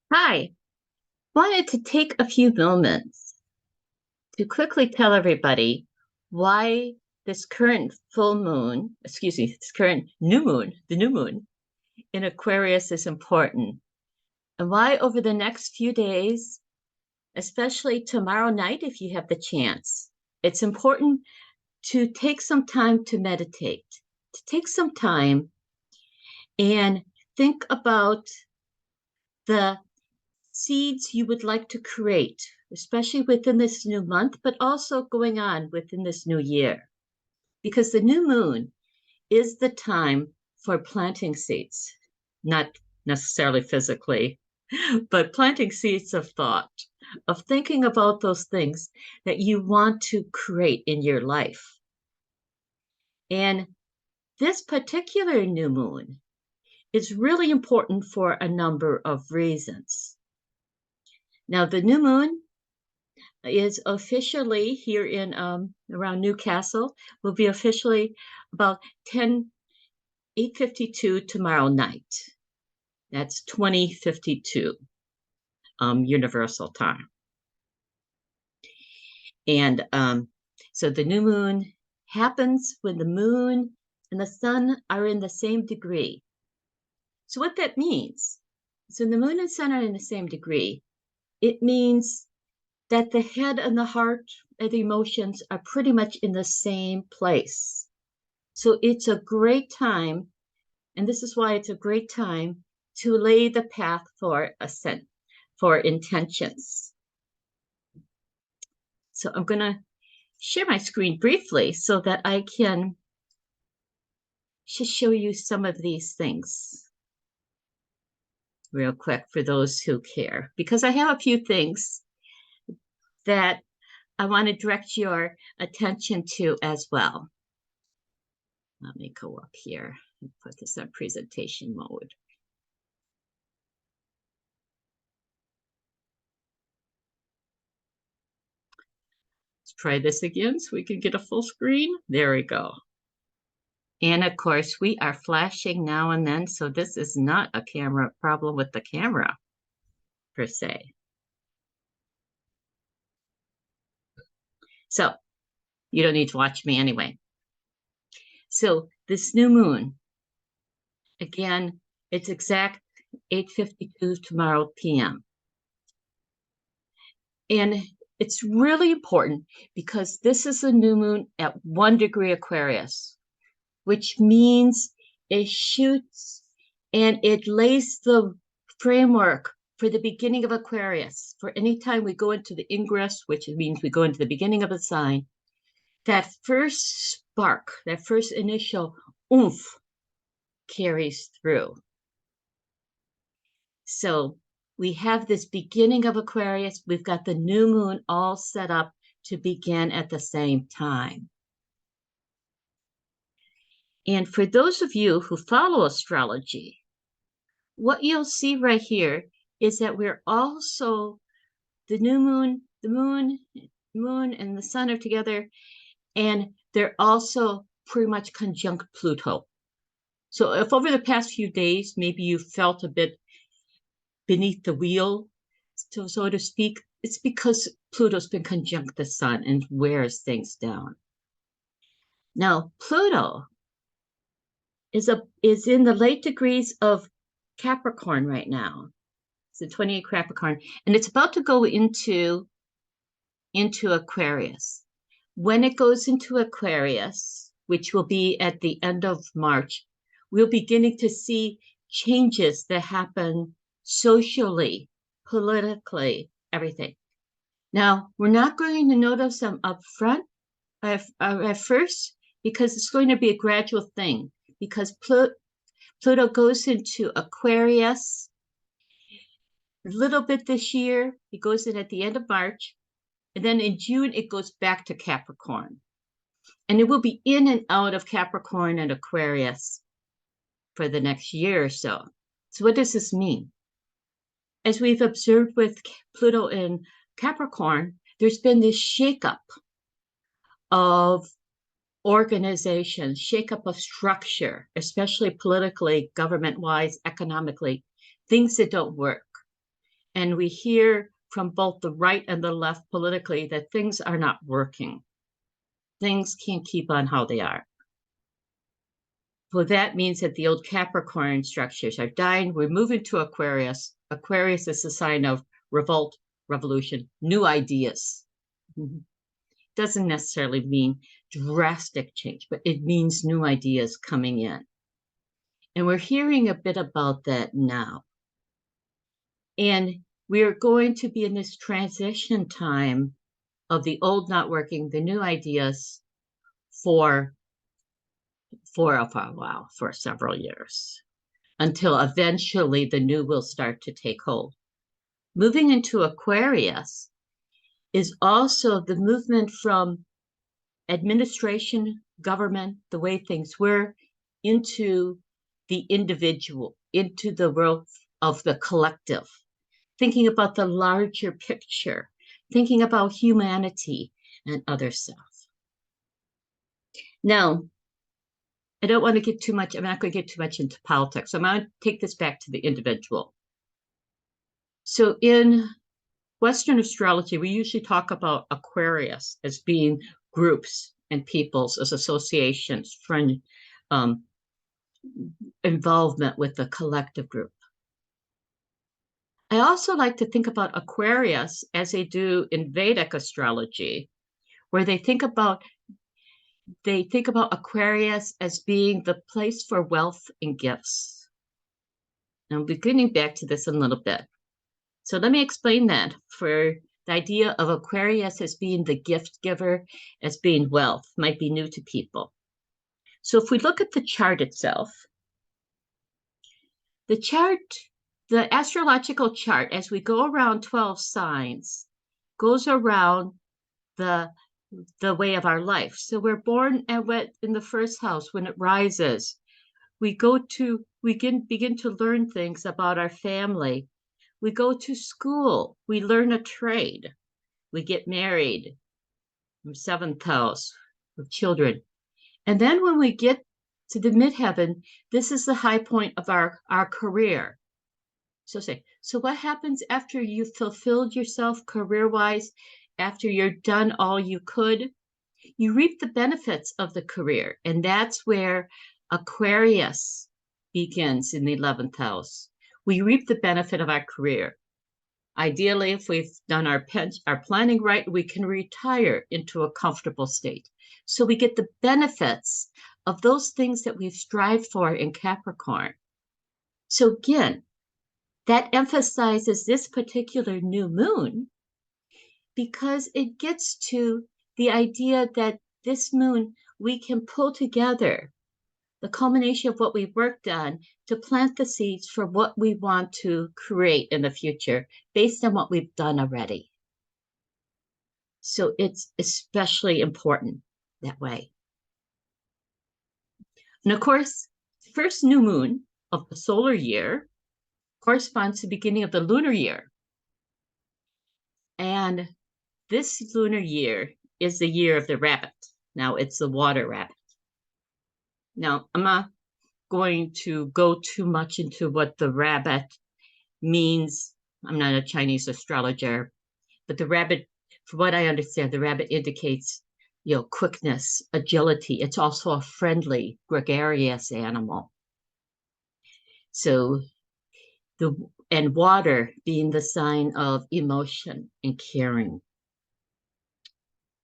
Hi, wanted to take a few moments to quickly tell everybody why this current this current new moon, the new moon in Aquarius is important, and why over the next few days, especially tomorrow night, if you have the chance, it's important to take some time to meditate, to take some time and think about the seeds you would like to create, especially within this new month, but also going on within this new year. Because the new moon is the time for planting seeds, not necessarily physically, but planting seeds of thought, of thinking about those things that you want to create in your life. And this particular new moon is really important for a number of reasons. Now, the new moon is officially here in around Newcastle, will be officially about 8:52 tomorrow night. That's 20:52 Universal Time. And so the new moon happens when the moon and the sun are in the same degree. So what that means, so the moon and sun are in the same degree, it means that the head and the heart and the emotions are pretty much in the same place. So it's a great time, and this is why it's a great time to lay the path for ascent, for intentions. So I'm going to share my screen briefly so that I can just show you some of these things real quick for those who care, because I have a few things that I want to direct your attention to as well. Let me go up here and put this on presentation mode. Let's try this again so we can get a full screen. There we go. And of course, we are flashing now and then, so this is not a camera problem with the camera per se. So you don't need to watch me anyway. So this new moon, again, it's exact 8:52 tomorrow p.m. And it's really important because this is a new moon at 1 degree Aquarius, which means it shoots and it lays the framework for the beginning of Aquarius. For any time we go into the ingress, which means we go into the beginning of a sign, that first spark, that first initial oomph carries through. So we have this beginning of Aquarius. We've got the new moon all set up to begin at the same time. And for those of you who follow astrology, what you'll see right here is that we're also, the new moon, the moon and the sun are together, and they're also pretty much conjunct Pluto. So if over the past few days, maybe you felt a bit beneath the wheel, so to speak, it's because Pluto's been conjunct the sun and wears things down. Now, Pluto is in the late degrees of Capricorn right now. It's a 28 Capricorn, and it's about to go into Aquarius. When it goes into Aquarius, which will be at the end of March, we're beginning to see changes that happen socially, politically, everything. Now, we're not going to notice them up front at first because it's going to be a gradual thing because Pluto goes into Aquarius a little bit this year. It goes in at the end of March. And then in June, it goes back to Capricorn. And it will be in and out of Capricorn and Aquarius for the next year or so. So what does this mean? As we've observed with Pluto in Capricorn, there's been this shakeup of organization, shakeup of structure, especially politically, government-wise, economically, things that don't work. And we hear from both the right and the left politically that things are not working. Things can't keep on how they are. So that means that the old Capricorn structures are dying. We're moving to Aquarius. Aquarius is a sign of revolt, revolution, new ideas. Doesn't necessarily mean drastic change, but it means new ideas coming in. And we're hearing a bit about that now. And we're going to be in this transition time of the old not working, the new ideas for a while, for several years, until eventually the new will start to take hold. Moving into Aquarius is also the movement from administration, government, the way things were, into the individual, into the world of the collective, thinking about the larger picture, thinking about humanity and other stuff. Now, I don't want to get too much, I'm not going to get too much into politics. So I'm going to take this back to the individual. So in Western astrology, we usually talk about Aquarius as being groups and peoples as associations, friend, involvement with the collective group. I also like to think about Aquarius as they do in Vedic astrology, where they think about Aquarius as being the place for wealth and gifts. Now, beginning back to this in a little bit. So let me explain that. For the idea of Aquarius as being the gift giver, as being wealth, might be new to people. So if we look at the chart itself, the astrological chart, as we go around 12 signs, goes around the way of our life. So we're born in the first house. When it rises, we begin to learn things about our family. We go to school, we learn a trade, we get married from 7th house with children. And then when we get to the midheaven, this is the high point of our career. So what happens after you've fulfilled yourself career-wise, after you're done all you could? You reap the benefits of the career. And that's where Aquarius begins in the 11th house. We reap the benefit of our career. Ideally, if we've done our planning right, we can retire into a comfortable state. So we get the benefits of those things that we've strived for in Capricorn. So again, that emphasizes this particular new moon because it gets to the idea that this moon, we can pull together the culmination of what we've worked on to plant the seeds for what we want to create in the future based on what we've done already. So it's especially important that way. And of course, the first new moon of the solar year corresponds to the beginning of the lunar year. And this lunar year is the year of the rabbit. Now it's the water rabbit. Now, I'm not going to go too much into what the rabbit means. I'm not a Chinese astrologer, but the rabbit, from what I understand, the rabbit indicates, quickness, agility. It's also a friendly, gregarious animal. So and water being the sign of emotion and caring.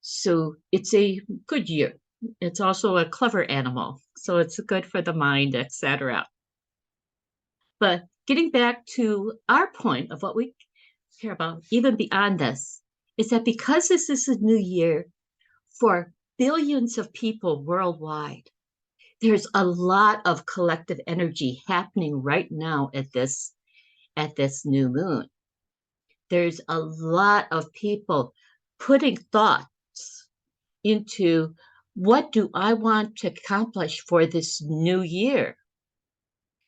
So it's a good year. It's also a clever animal. So it's good for the mind, etc. But getting back to our point of what we care about, even beyond this, is that because this is a new year for billions of people worldwide, there's a lot of collective energy happening right now at this new moon. There's a lot of people putting thoughts into what do I want to accomplish for this new year?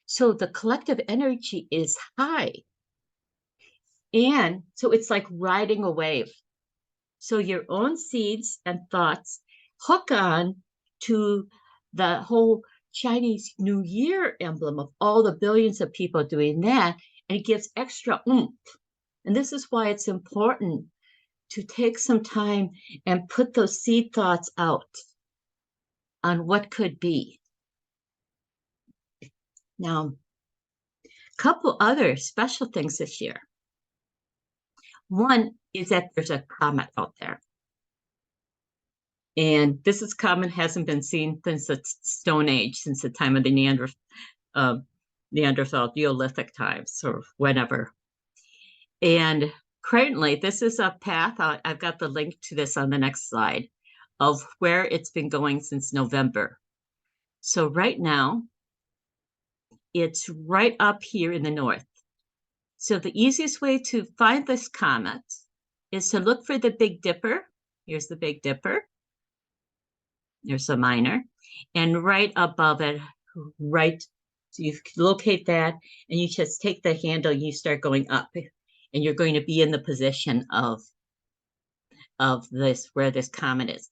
So the collective energy is high. And so it's like riding a wave. So your own seeds and thoughts hook on to the whole Chinese New Year emblem of all the billions of people doing that, and it gives extra oomph And this is why it's important to take some time and put those seed thoughts out on what could be. Now, a couple other special things this year. One is that there's a comet out there. And this is common, hasn't been seen since the Stone Age, since the time of the Neanderthal Neolithic times or whenever. And currently, this is a path, I've got the link to this on the next slide, of where it's been going since November. So right now, it's right up here in the north. So the easiest way to find this comet is to look for the Big Dipper. Here's the Big Dipper. There's a minor. And right above it, right, so you locate that, and you just take the handle, you start going up, and you're going to be in the position of this, where this comet is.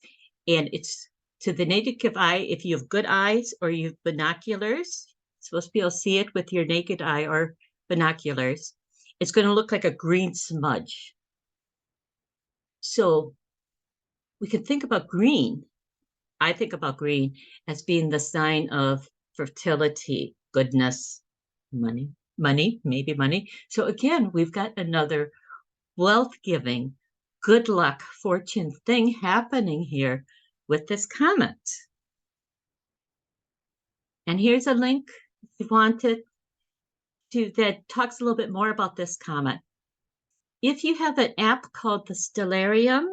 And it's, to the naked eye, if you have good eyes or you have binoculars, you're supposed to be able to see it with your naked eye or binoculars, it's going to look like a green smudge. So we can think about green. I think about green as being the sign of fertility, goodness, money, maybe money. So again, we've got another wealth-giving, good luck, fortune thing happening here with this comet. And here's a link if you wanted to, that talks a little bit more about this comet. If you have an app called the Stellarium,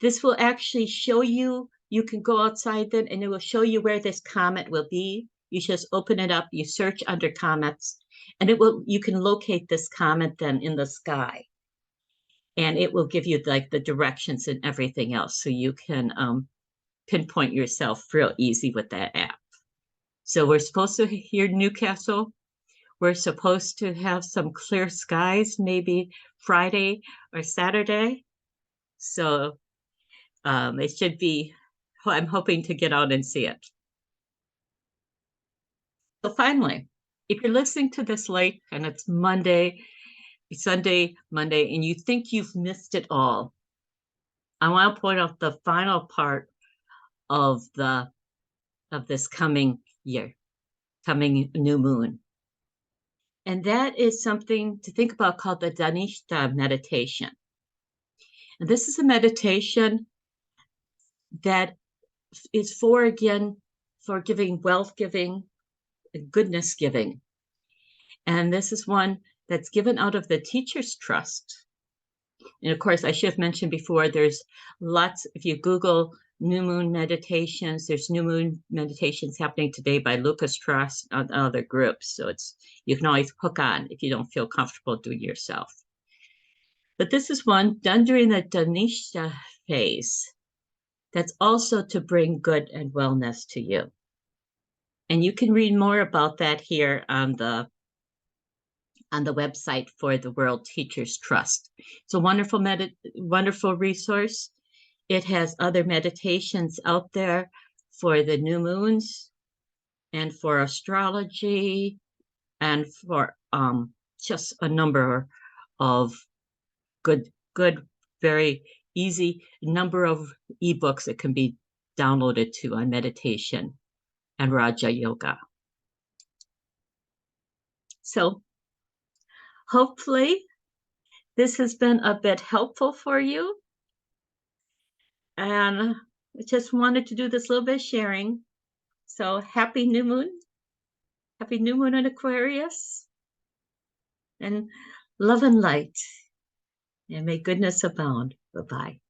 this will actually show you, you can go outside then and it will show you where this comet will be. You just open it up, you search under comets, and it will, you can locate this comet then in the sky. And it will give you like the directions and everything else. So you can pinpoint yourself real easy with that app. So we're supposed to, here in Newcastle, we're supposed to have some clear skies, maybe Friday or Saturday. So it should be, I'm hoping to get out and see it. So finally, if you're listening to this late and it's Sunday, Monday, and you think you've missed it all, I want to point out the final part of this coming year, coming new moon. And that is something to think about called the Dhanishta meditation. And this is a meditation that is for giving, wealth giving, goodness giving. And this is one that's given out of the Teacher's Trust. And of course, I should have mentioned before, there's lots, if you Google new moon meditations, there's new moon meditations happening today by Lucas Trust and other groups. So you can always hook on if you don't feel comfortable doing it yourself. But this is one done during the Dhanishta phase that's also to bring good and wellness to you. And you can read more about that here on the website for the World Teachers Trust. It's a wonderful resource. It has other meditations out there for the new moons and for astrology and for just a number of good, very easy number of ebooks that can be downloaded to on meditation and Raja Yoga. So hopefully this has been a bit helpful for you. And I just wanted to do this little bit of sharing. So happy new moon. Happy new moon in Aquarius. And love and light. And may goodness abound. Bye-bye.